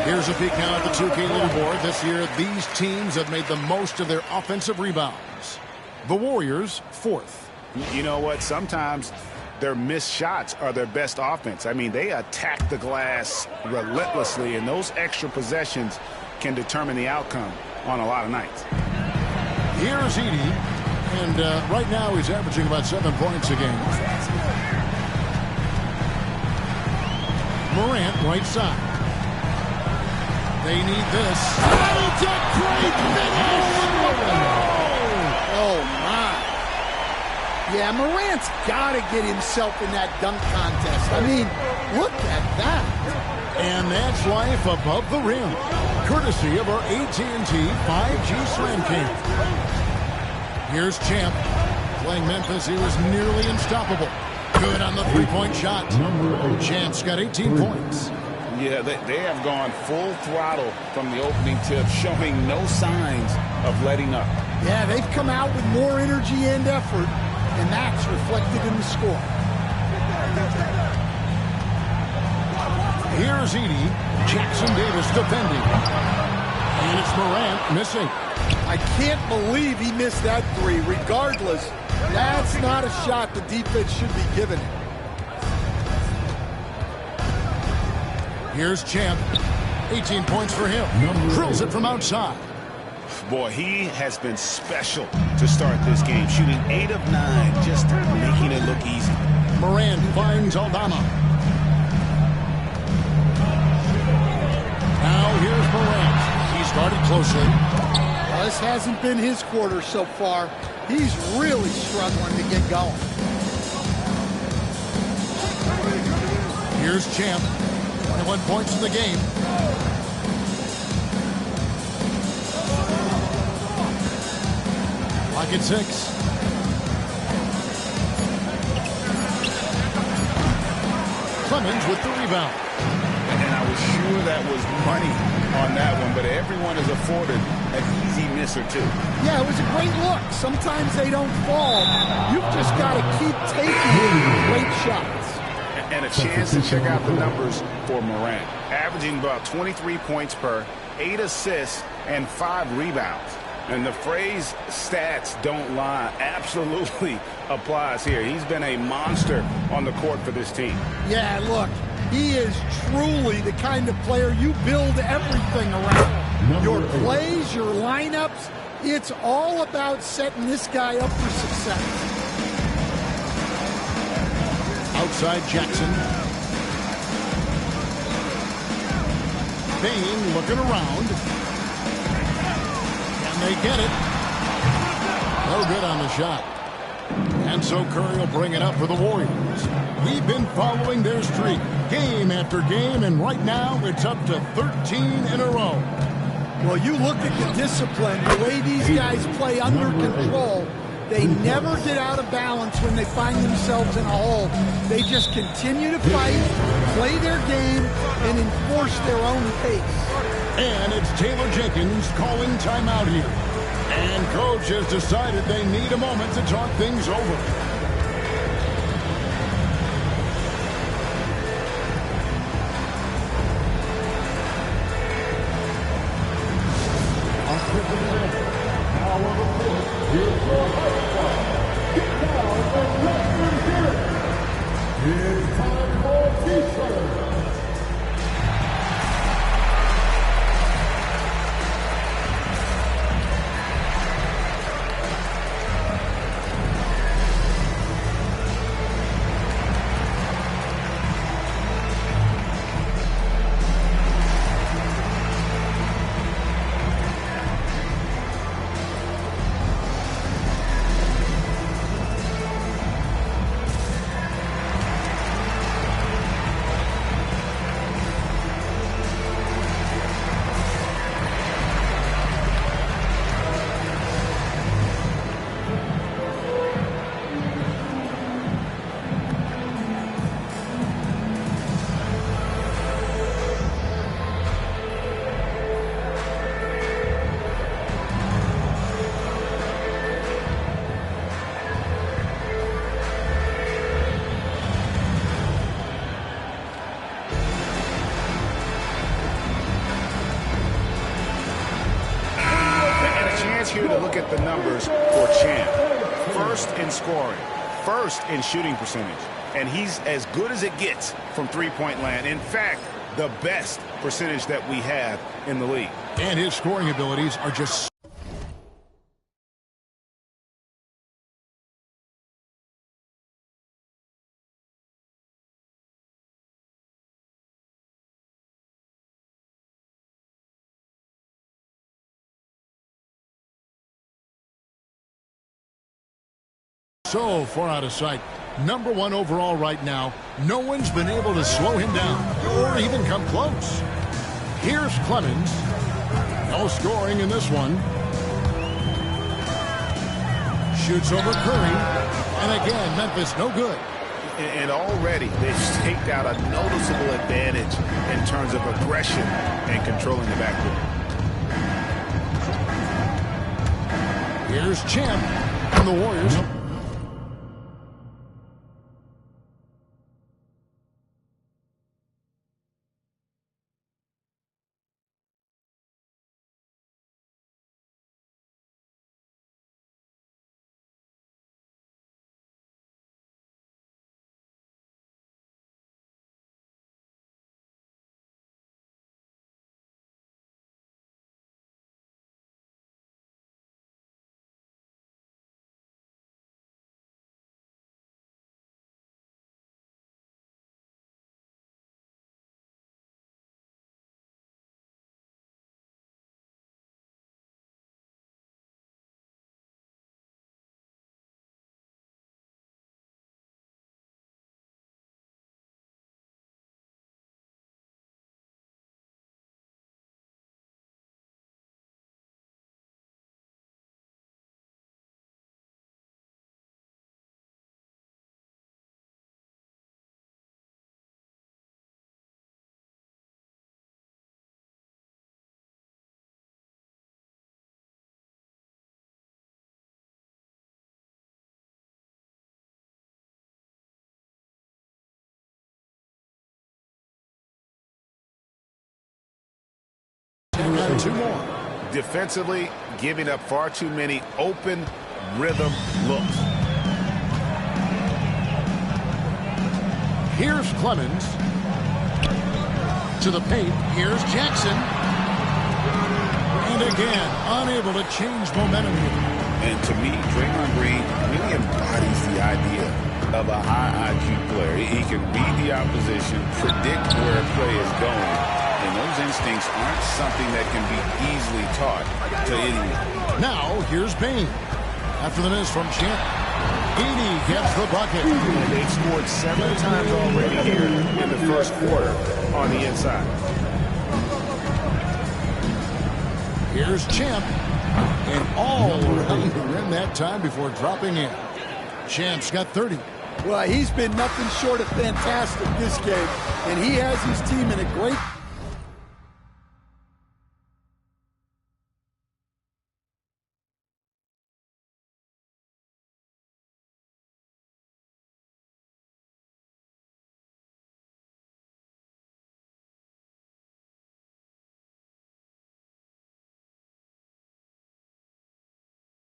Here's a peek now at the 2K leaderboard. This year, these teams have made the most of their offensive rebounds. The Warriors, 4th. You know what? Sometimes their missed shots are their best offense. I mean, they attack the glass relentlessly, and those extra possessions can determine the outcome on a lot of nights. Here's Edey, and right now he's averaging about 7 points a game. Morant, right side. They need this. Oh, it's a great finish! Oh, my. Yeah, Morant's got to get himself in that dunk contest. I mean, look at that. And that's life above the rim, courtesy of our AT&T 5G Slam Cam. Here's Champ. Playing Memphis, he was nearly unstoppable. Good on the three-point shot. Champ's got 18 points. Yeah, they have gone full throttle from the opening tip, showing no signs of letting up. Yeah, they've come out with more energy and effort, and that's reflected in the score. Here's Edey. Jackson Davis defending. And it's Morant missing. I can't believe he missed that three. Regardless, that's not a shot the defense should be giving him. Here's Champ. 18 points for him. Drills it from outside. Boy, he has been special to start this game, shooting 8 of 9, just making it look easy. Morant finds Aldama. Now here's Morant. He started closely. Well, this hasn't been his quarter so far. He's really struggling to get going. Here's Champ. 21 points in the game. Lock at 6. Clemens with the rebound. And I was sure that was money on that one, but everyone is afforded an easy miss or two. Yeah, it was a great look. Sometimes they don't fall. You've just got to keep taking great shots. And a chance to check out the numbers for Morant. Averaging about 23 points per, 8 assists, and 5 rebounds. And the phrase stats don't lie absolutely applies here. He's been a monster on the court for this team. Yeah, look, he is truly the kind of player you build everything around. Your plays, your lineups, it's all about setting this guy up for success. Outside Jackson. Bane looking around. Can they get it? No good on the shot. And so Curry will bring it up for the Warriors. We've been following their streak game after game, and right now it's up to 13 in a row. Well, you look at the discipline, the way these guys play under control. They never get out of balance when they find themselves in a hole. They just continue to fight, play their game, and enforce their own pace. And it's Taylor Jenkins calling timeout here. And coach has decided they need a moment to talk things over. look at the numbers for Champ. First in scoring, first in shooting percentage, and he's as good as it gets from three-point land. In fact, the best percentage that we have in the league. And his scoring abilities are just so far out of sight. Number 1 overall right now. No one's been able to slow him down or even come close. Here's Clemens. No scoring in this one. Shoots over Curry. And again, Memphis no good. And already they've staked out a noticeable advantage in terms of aggression and controlling the backcourt. Here's Champ and the Warriors. And 2 more. Defensively, giving up far too many open rhythm looks. Here's Clemens. To the paint. Here's Jackson. And again, unable to change momentum here. And to me, Draymond Green really embodies the idea of a high IQ player. He can read the opposition, predict where a play is going. And those instincts aren't something that can be easily taught to anyone. Now, here's Bane. After the miss from Champ, Edey gets the bucket. They've scored 7 times already here in the first quarter on the inside. Here's Champ. And all around the rim that time before dropping in. Champ's got 30. Well, he's been nothing short of fantastic this game. And he has his team in a great...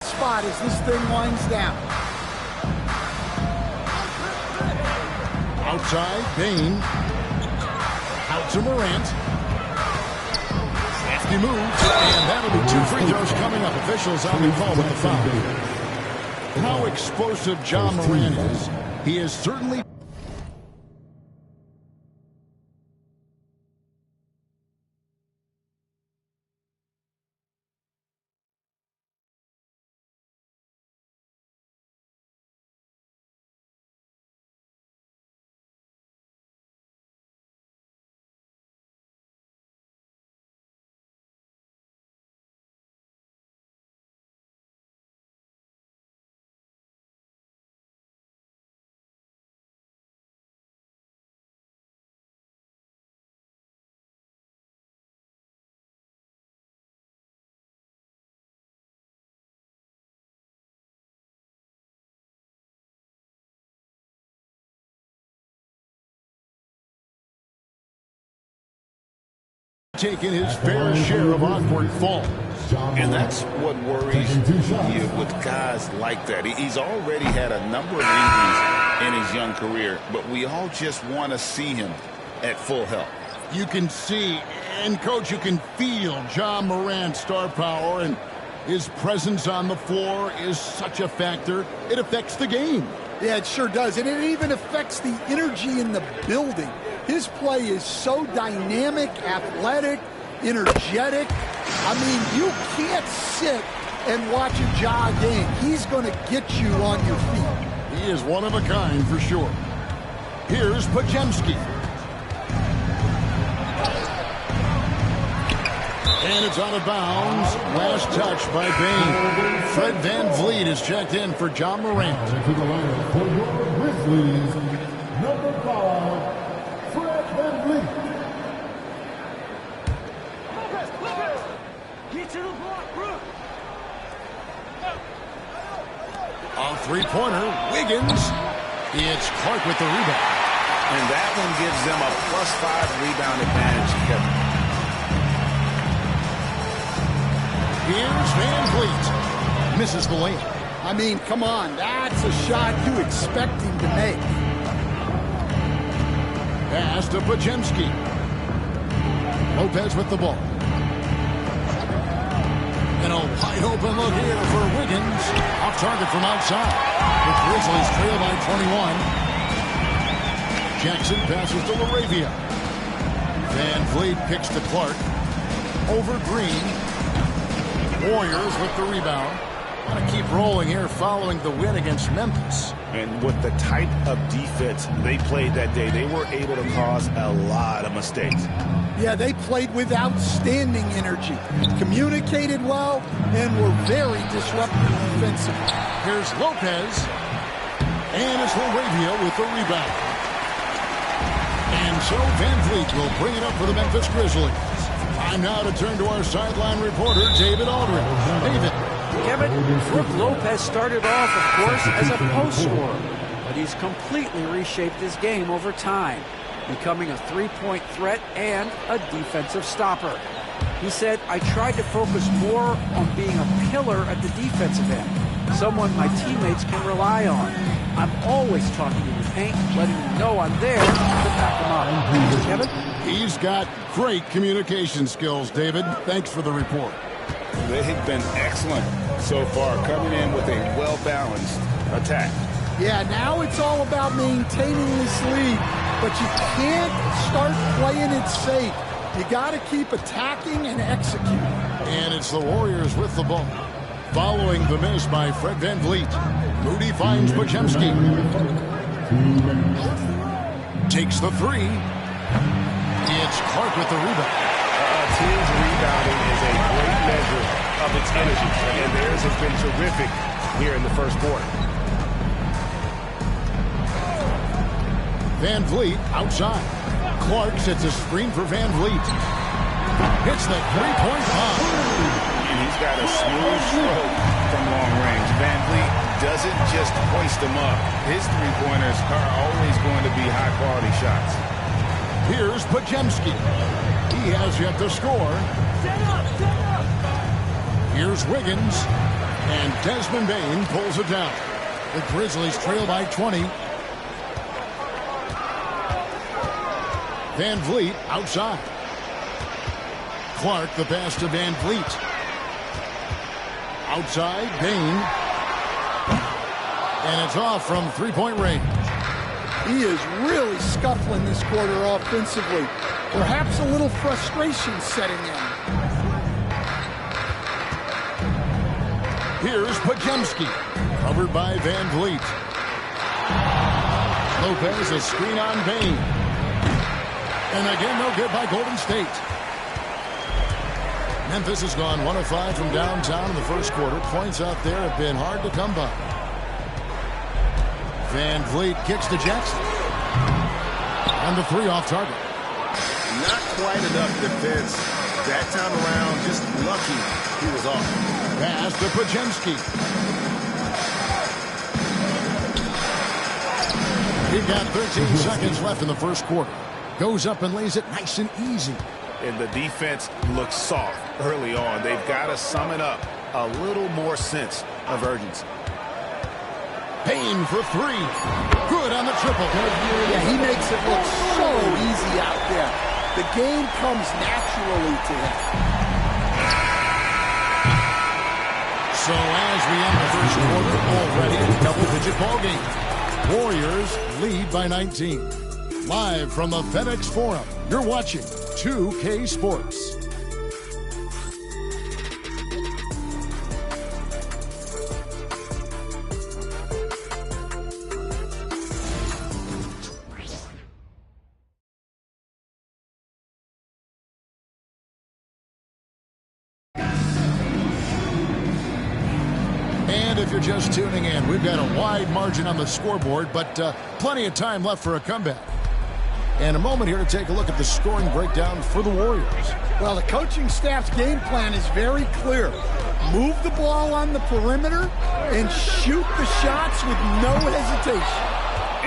spot as this thing winds down. Outside, Bane. Out to Morant. Safety moves, and that'll be 2 free throws coming up. Officials on the call with the foul. How explosive Ja Morant is. He is certainly... taking his fair share of awkward falls. And that's what worries you with guys like that. He's already had a number of injuries in his young career, but we all just want to see him at full health. You can see, and Coach, you can feel Ja Morant's star power, and his presence on the floor is such a factor. It affects the game. Yeah, it sure does, and it even affects the energy in the building. His play is so dynamic, athletic, energetic. I mean, you can't sit and watch a Ja game. He's going to get you on your feet. He is one of a kind for sure. Here's Podziemski. And it's out of bounds. Last touch by Bane. Fred VanVleet is checked in for Ja Morant. To the lineup for your Grizzlies, number 5, Fred VanVleet. Get to the block, Brook. A three-pointer, Wiggins. It's Clark with the rebound. And that one gives them a +5 rebound advantage, Kevin. Here's VanVleet. Misses the layup. I mean, come on. That's a shot you expect him to make. Pass to Podziemski. Lopez with the ball. And a wide open look here for Wiggins. Off target from outside. The Grizzlies trail by 21. Jackson passes to LaRavia. VanVleet kicks to Clark. Over Green. Warriors with the rebound. Want to keep rolling here following the win against Memphis. And with the type of defense they played that day, they were able to cause a lot of mistakes. Yeah, they played with outstanding energy, communicated well, and were very disruptive defensively. Here's Lopez. And it's LaRavia with the rebound. And so VanVleet will bring it up for the Memphis Grizzlies. Time now to turn to our sideline reporter, David Aldridge. David. Kevin, Brook Lopez started off, of course, as a post scorer, but he's completely reshaped his game over time, becoming a three-point threat and a defensive stopper. He said, I tried to focus more on being a pillar at the defensive end, someone my teammates can rely on. I'm always talking in the paint, letting them know I'm there to back them up. Kevin? He's got great communication skills, David. Thanks for the report. They've been excellent so far, coming in with a well-balanced attack. Yeah, now it's all about maintaining this lead, but you can't start playing it safe. You got to keep attacking and executing. And it's the Warriors with the ball. Following the miss by Fred VanVleet. Moody finds Podziemski. Takes the three. It's Clark with the rebound. Team's rebounding is a great measure of its energy, and theirs has been terrific here in the first quarter. VanVleet outside. Clark sets a screen for VanVleet. Hits the three-point bomb. And he's got a smooth stroke from long range. VanVleet doesn't just hoist them up. His three-pointers are always going to be high-quality shots. Here's Podziemski. He has yet to score. Here's Wiggins. And Desmond Bane pulls it down. The Grizzlies trail by 20. VanVleet outside. Clark the pass to VanVleet. Outside, Bane. And it's off from three-point range. He is really scuffling this quarter offensively. Perhaps a little frustration setting in. Here's Podziemski. Covered by VanVleet. Lopez a screen on Bane. And again, no good by Golden State. Memphis has gone 1 of 5 from downtown in the first quarter. Points out there have been hard to come by. VanVleet kicks to Jackson. And the three off target. Not quite enough defense. That time around, just lucky he was off. Pass to Podziemski. We've got 13 seconds left in the first quarter. Goes up and lays it nice and easy. And the defense looks soft. early on. They've got to sum it up. A little more sense of urgency. Payne for three. Good on the triple. Yeah, he makes it look so easy out there. The game comes naturally to him. So as we end the first quarter, already a double-digit ball game. Warriors lead by 19. Live from the FedEx Forum, you're watching 2K Sports. If you're just tuning in, we've got a wide margin on the scoreboard, but plenty of time left for a comeback. And a moment here to take a look at the scoring breakdown for the Warriors. Well, the coaching staff's game plan is very clear. Move the ball on the perimeter and shoot the shots with no hesitation.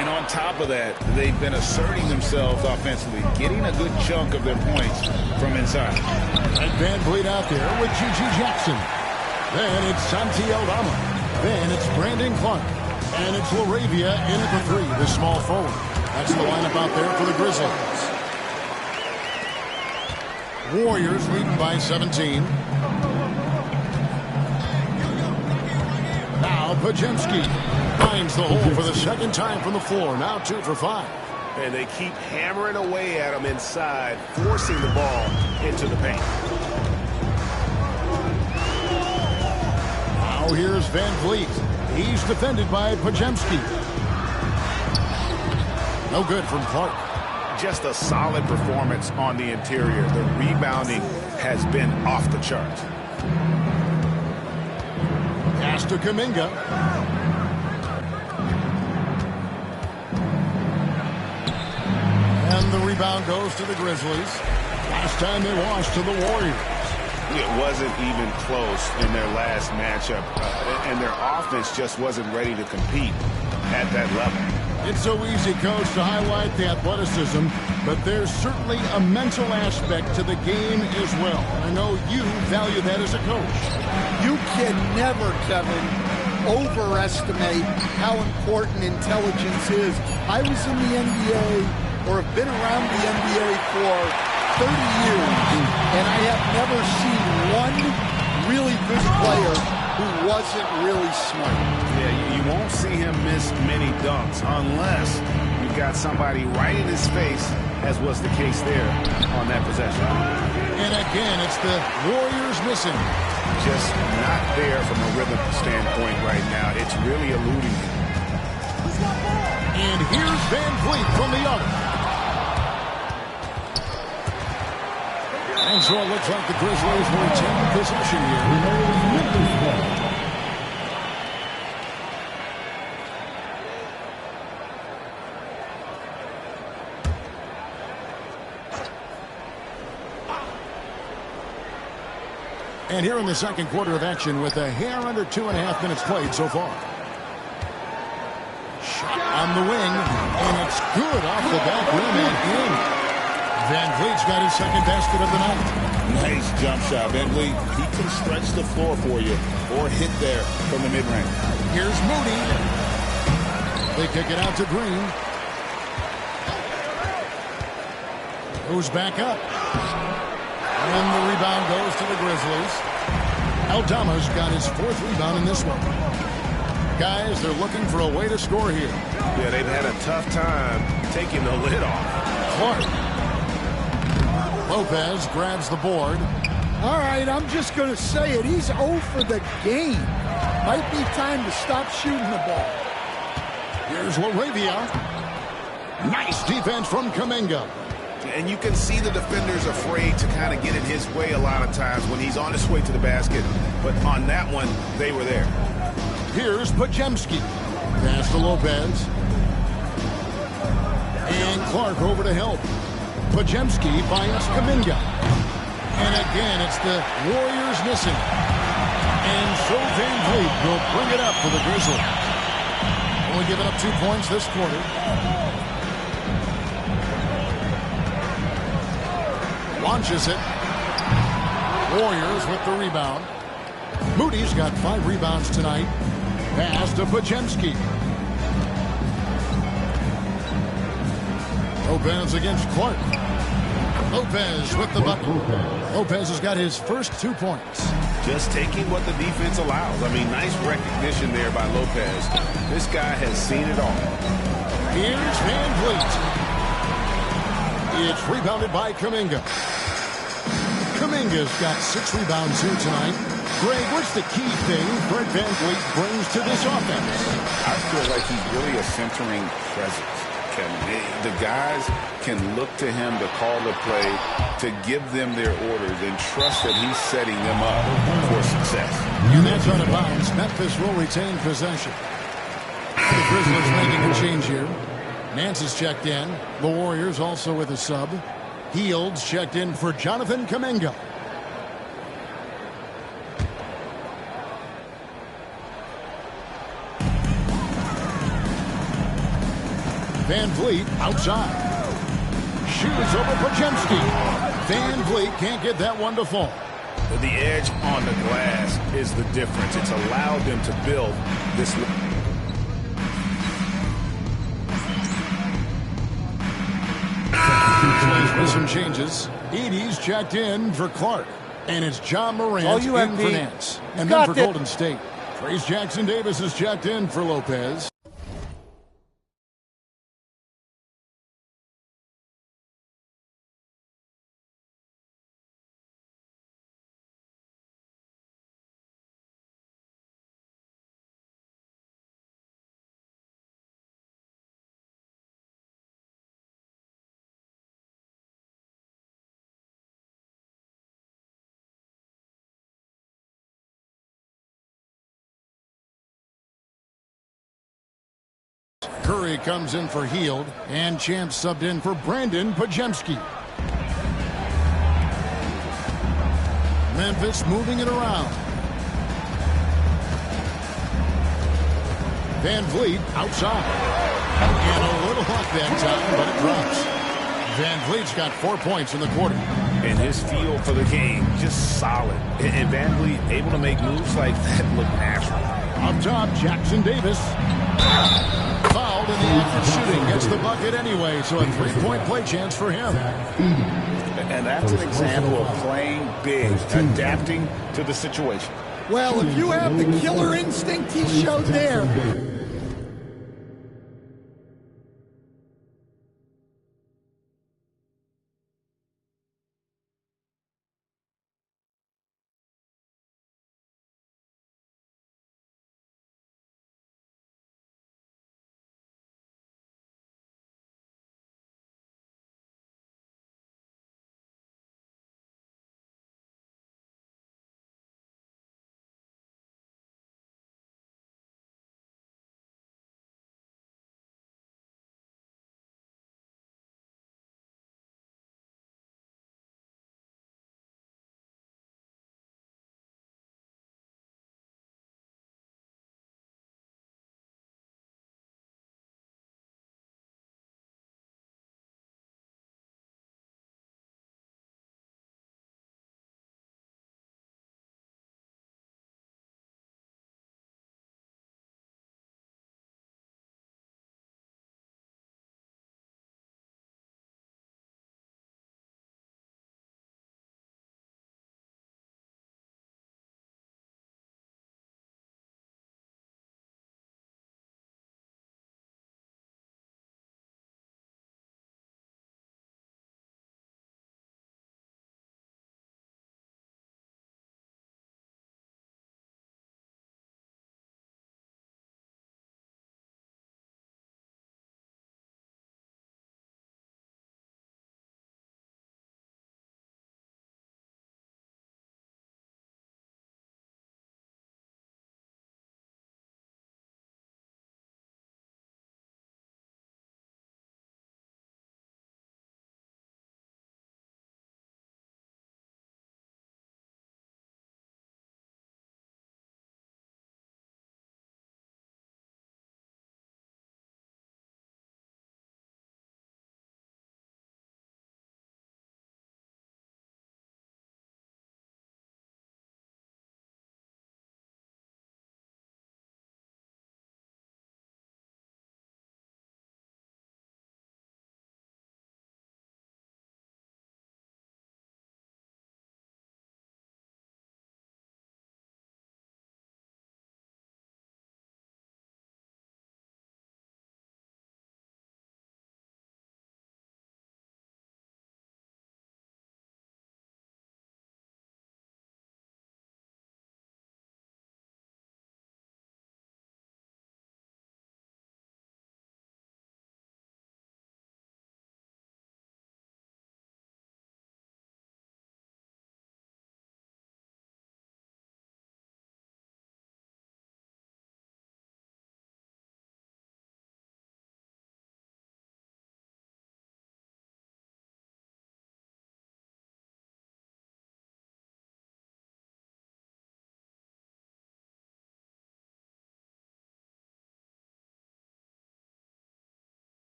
And on top of that, they've been asserting themselves offensively, getting a good chunk of their points from inside. And Van Vliet out there with Gigi Jackson. Then it's Santi Aldama. Then it's Brandon Clark. And it's LaRavia in at the three, the small forward. That's the lineup out there for the Grizzlies. Warriors leading by 17. Now Podziemski finds the hole for the second time from the floor. Now 2 for 5. And they keep hammering away at him inside, forcing the ball into the paint. Now here's Van Vliet. He's defended by Podziemski. No good from Clark. Just a solid performance on the interior. The rebounding has been off the charts. Pass to Kuminga. And the rebound goes to the Grizzlies. Last time they lost to the Warriors. It wasn't even close in their last matchup, and their offense just wasn't ready to compete at that level. It's so easy, Coach, to highlight the athleticism, but there's certainly a mental aspect to the game as well. I know you value that as a coach. You can never, Kevin, overestimate how important intelligence is. I was in the NBA, or have been around the NBA for 30 years, and I have never seen one really good player who wasn't really smart. Yeah, you won't see him miss many dunks unless you've got somebody right in his face, as was the case there on that possession. And again, it's the Warriors missing. Just not there from a rhythm standpoint right now. It's really eluding him. And here's Van Vliet from the other. And so it looks like the Grizzlies will retain possession here. And here in the second quarter of action with a hair under 2.5 minutes played so far. Shot on the wing, and it's good off the back rim and in. Van Vliet's got his second basket of the night. Nice jump shot, Van Vliet. He can stretch the floor for you or hit there from the mid-range. Here's Moody. They kick it out to Green. Goes back up. And the rebound goes to the Grizzlies. Aldama's got his 4th rebound in this one. Guys, they're looking for a way to score here. Yeah, they've had a tough time taking the lid off. Clark. Lopez grabs the board. All right, I'm just going to say it. He's 0 for the game. Might be time to stop shooting the ball. Here's LaRavia. Nice defense from Kuminga. And you can see the defenders afraid to kind of get in his way a lot of times when he's on his way to the basket. But on that one, they were there. Here's Podziemski. Pass to Lopez. And Clark over to help. Podziemski finds Kuminga. And again, it's the Warriors missing. And so Van Vliet will bring it up for the Grizzlies. Only giving up 2 points this quarter. Launches it. Warriors with the rebound. Moody's got 5 rebounds tonight. Pass to Podziemski. Lopez against Clark. Lopez with the bucket. Lopez has got his first 2 points. Just taking what the defense allows. I mean, nice recognition there by Lopez. This guy has seen it all. Here's Van Vliet. It's rebounded by Kuminga. Kuminga's got 6 rebounds here tonight. Greg, what's the key thing Fred Van Vliet brings to this offense? I feel like he's really a centering presence, Kevin. The guys can look to him to call the play, to give them their orders, and trust that he's setting them up for success. And that's out of bounds. Memphis will retain possession. The Grizzlies making a change here. Nance is checked in. The Warriors also with a sub. Hields checked in for Jonathan Kuminga. Van Vliet outside. Shoots over Podziemski. Van Vliet can't get that one to fall. The edge on the glass is the difference. It's allowed them to build this. With some changes. Edey's checked in for Clark. And it's John Morant in for Nance. And then for Golden State, Trayce Jackson-Davis is checked in for Lopez. Curry comes in for Hield, and Champ subbed in for Brandon Podziemski. Memphis moving it around. Van Vliet outside. And a little luck that time, but it drops. Van Vliet's got 4 points in the quarter. And his feel for the game, just solid. And Van Vliet able to make moves like that look natural. Up top, Jackson-Davis. Fouled in the act of shooting. Gets the bucket anyway, so a 3-point play chance for him. And that's an example of playing big, adapting to the situation. Well, if you have the killer instinct he showed there,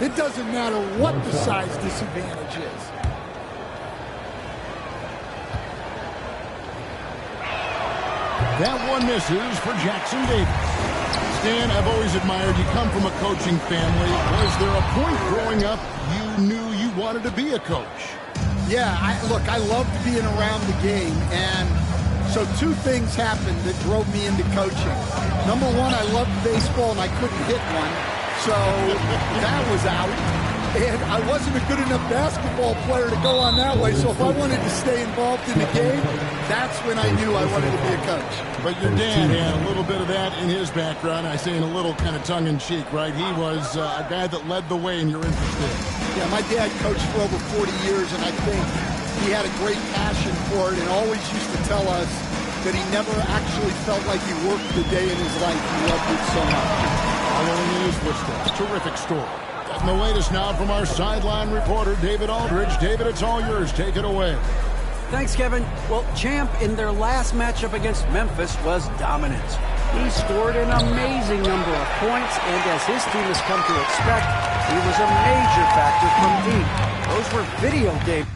It doesn't matter what the size disadvantage is. That one misses for Jackson Davis. Stan, I've always admired you. Come from a coaching family. Was there a point growing up you knew you wanted to be a coach? Yeah, look, I loved being around the game, and so two things happened that drove me into coaching. Number one, I loved baseball, and I couldn't hit one, so that was out. And I wasn't a good enough basketball player to go on that way, so if I wanted to stay involved in the game, that's when I knew I wanted to be a coach. But your dad had a little bit of that in his background. I say in a little kind of tongue-in-cheek, right? He was a guy that led the way, and you're interested. Yeah, my dad coached for over 40 years, and I think he had a great passion for it and always used to tell us that he never actually felt like he worked the day in his life. He loved it so much. Following in his footsteps, terrific story. And the latest now from our sideline reporter, David Aldridge. David, it's all yours. Take it away. Thanks, Kevin. Well, Champ in their last matchup against Memphis was dominant. He scored an amazing number of points, and as his team has come to expect, he was a major factor from deep. Those were video game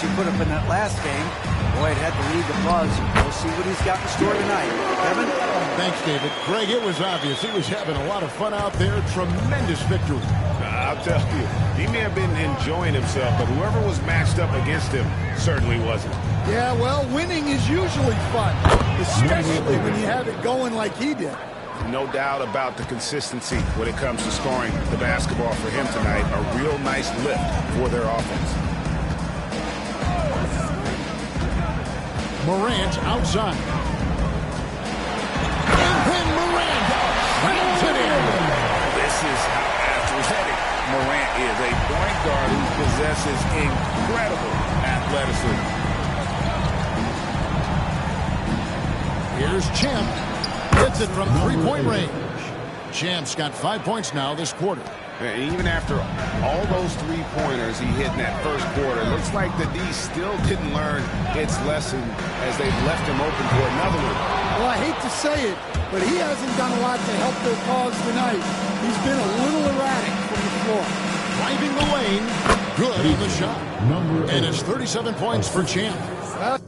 he put up in that last game, boy, it had the league abuzz. We'll see what he's got in store tonight. Kevin? Thanks, David. Greg, it was obvious he was having a lot of fun out there. Tremendous victory. I'll tell you, he may have been enjoying himself, but whoever was matched up against him certainly wasn't. Yeah, well, winning is usually fun, especially when you have it going like he did. No doubt about the consistency when it comes to scoring the basketball for him tonight. A real nice lift for their offense. Morant outside. And then Morant slams it in. This is how athletic Morant is. A point guard who possesses incredible athleticism. Here's Champ. Hits it from three-point range. Champ's got 5 points now this quarter. And even after all those three-pointers he hit in that first quarter, looks like the D still didn't learn its lesson as they've left him open for another one. Well, I hate to say it, but he hasn't done a lot to help their cause tonight. He's been a little erratic from the floor. Driving the lane. Good on the shot. And it's 37 points for Champ. Well,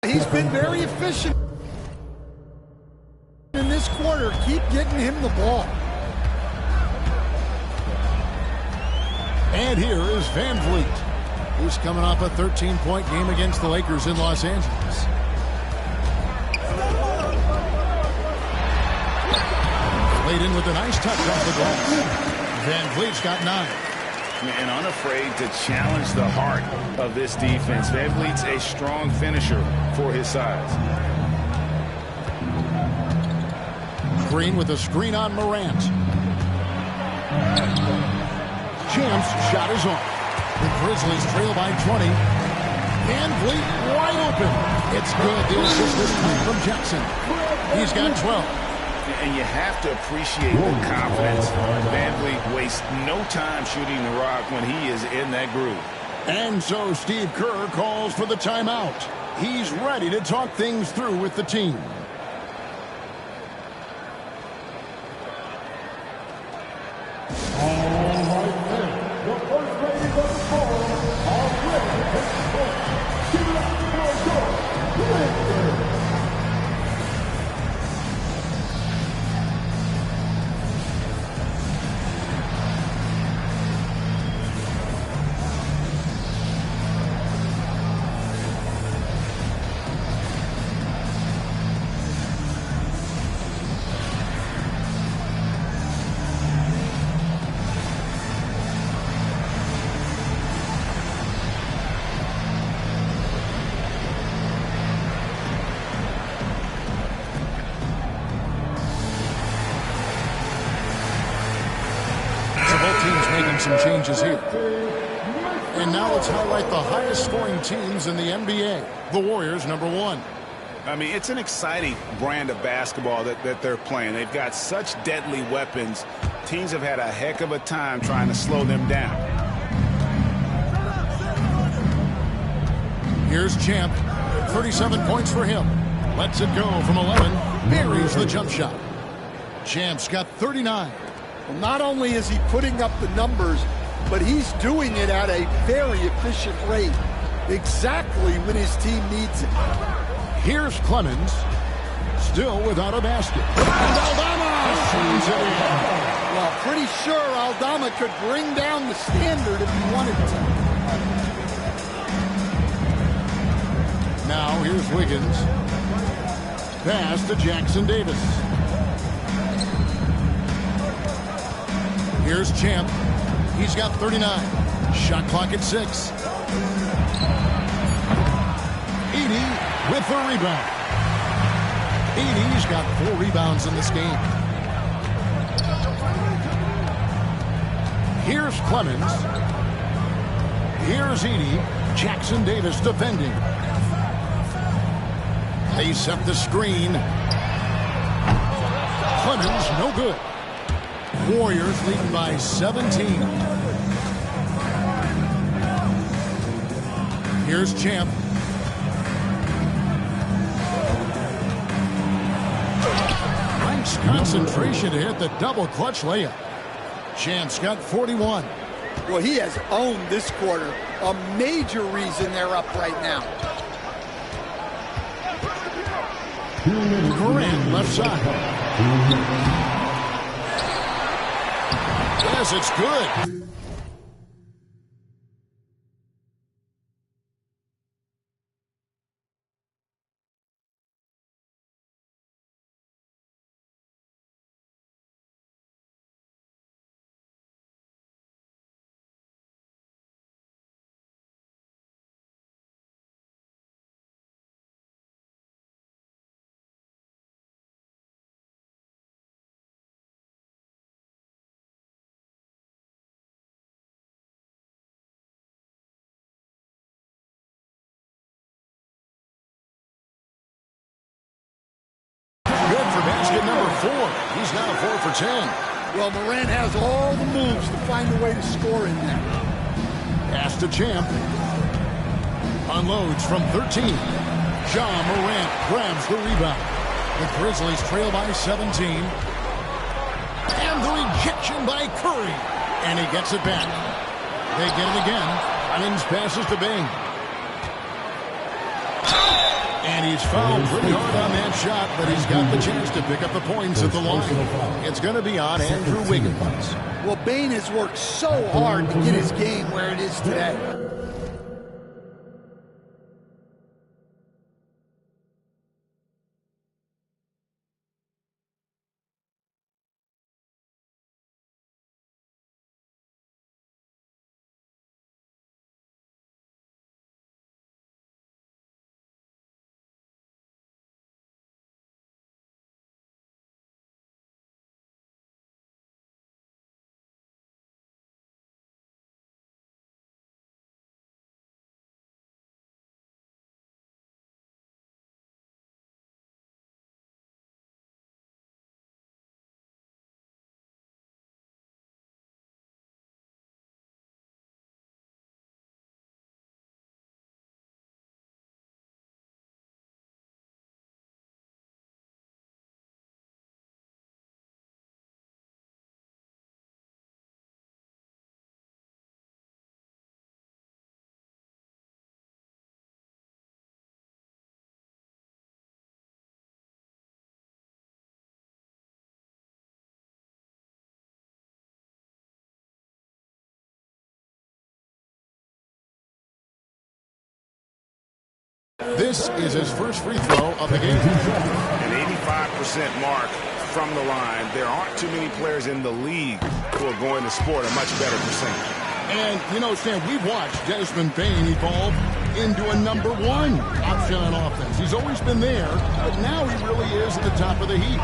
He's been very efficient in this quarter. Keep getting him the ball. And here is Van Vliet. He's coming off a 13-point game against the Lakers in Los Angeles. Laid in with a nice touch off the glass. Van Vliet's got 9. And unafraid to challenge the heart of this defense. Van Vliet's a strong finisher for his size. Green with a screen on Morant. Champ's shot is off. The Grizzlies trail by 20. Van Vliet wide open. It's good. The assist this time from Jackson. He's got 12. And you have to appreciate the confidence. Van Vliet wastes no time shooting the rock when he is in that groove. And so Steve Kerr calls for the timeout. He's ready to talk things through with the team. Some changes here. And now let's highlight the highest scoring teams in the NBA. The Warriors, number 1. I mean, it's an exciting brand of basketball that they're playing. They've got such deadly weapons. Teams have had a heck of a time trying to slow them down. Here's Champ. 37 points for him. Lets it go from 11. Buries the jump shot. Champ's got 39. Well, not only is he putting up the numbers, but he's doing it at a very efficient rate, exactly when his team needs it. Here's Clemens, still without a basket. And Aldama sees it in. Well, pretty sure Aldama could bring down the standard if he wanted to. Now here's Wiggins. Pass to Jackson Davis. Here's Champ. He's got 39. Shot clock at 6. Edey with the rebound. Edey's got 4 rebounds in this game. Here's Clemens. Here's Edey. Jackson Davis defending. They set the screen. Clemens, no good. Warriors leading by 17. Here's Champ. Nice concentration to hit the double clutch layup. Champ's got 41. Well, he has owned this quarter. A major reason they're up right now. Grant left side. Yes, it's good. Basket number 4. He's now 4 for 10. Well, Morant has all the moves to find a way to score in there. Pass to Champ. Unloads from 13. Ja Morant grabs the rebound. The Grizzlies trail by 17. And the rejection by Curry. And he gets it back. They get it again. Hines passes to Bing. And he's fouled pretty hard on that shot, but he's got the chance to pick up the points at the line. It's going to be on Andrew Wiggins. Well, Bane has worked so hard to get his game where it is today. This is his first free throw of the game. An 85% mark from the line. There aren't too many players in the league who are going to sport a much better percentage. And, you know, Stan, we've watched Desmond Bane evolve into a number one option on offense. He's always been there, but now he really is at the top of the heap.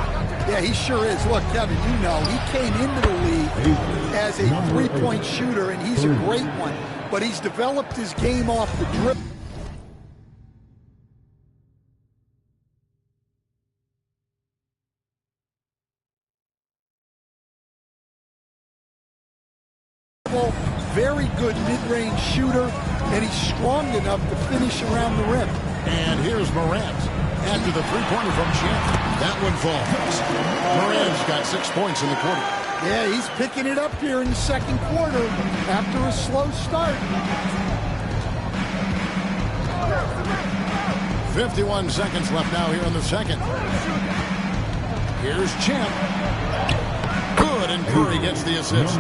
Yeah, he sure is. Look, Kevin, you know, he came into the league as a three-point shooter, and he's a great one. But he's developed his game off the dribble. Very good mid-range shooter, and he's strong enough to finish around the rim. And here's Morant after the three-pointer from Champ. That one falls. Morant's got 6 points in the quarter. Yeah, he's picking it up here in the second quarter after a slow start. 51 seconds left now here in the second. Here's Champ. Good, and Curry gets the assist.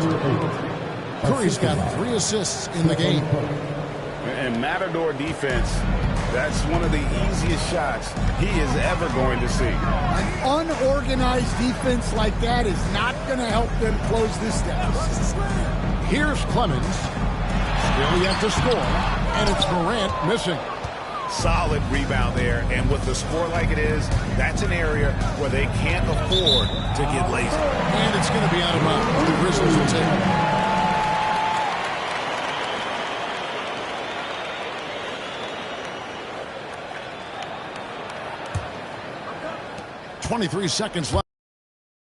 Curry's got 3 assists in the game. And Matador defense, that's one of the easiest shots he is ever going to see. An unorganized defense like that is not going to help them close this deficit. Here's Clemens. Still yet to score. And it's Morant missing. Solid rebound there. And with the score like it is, that's an area where they can't afford to get lazy. And it's going to be out of bounds. The Grizzlies will take it. 23 seconds left.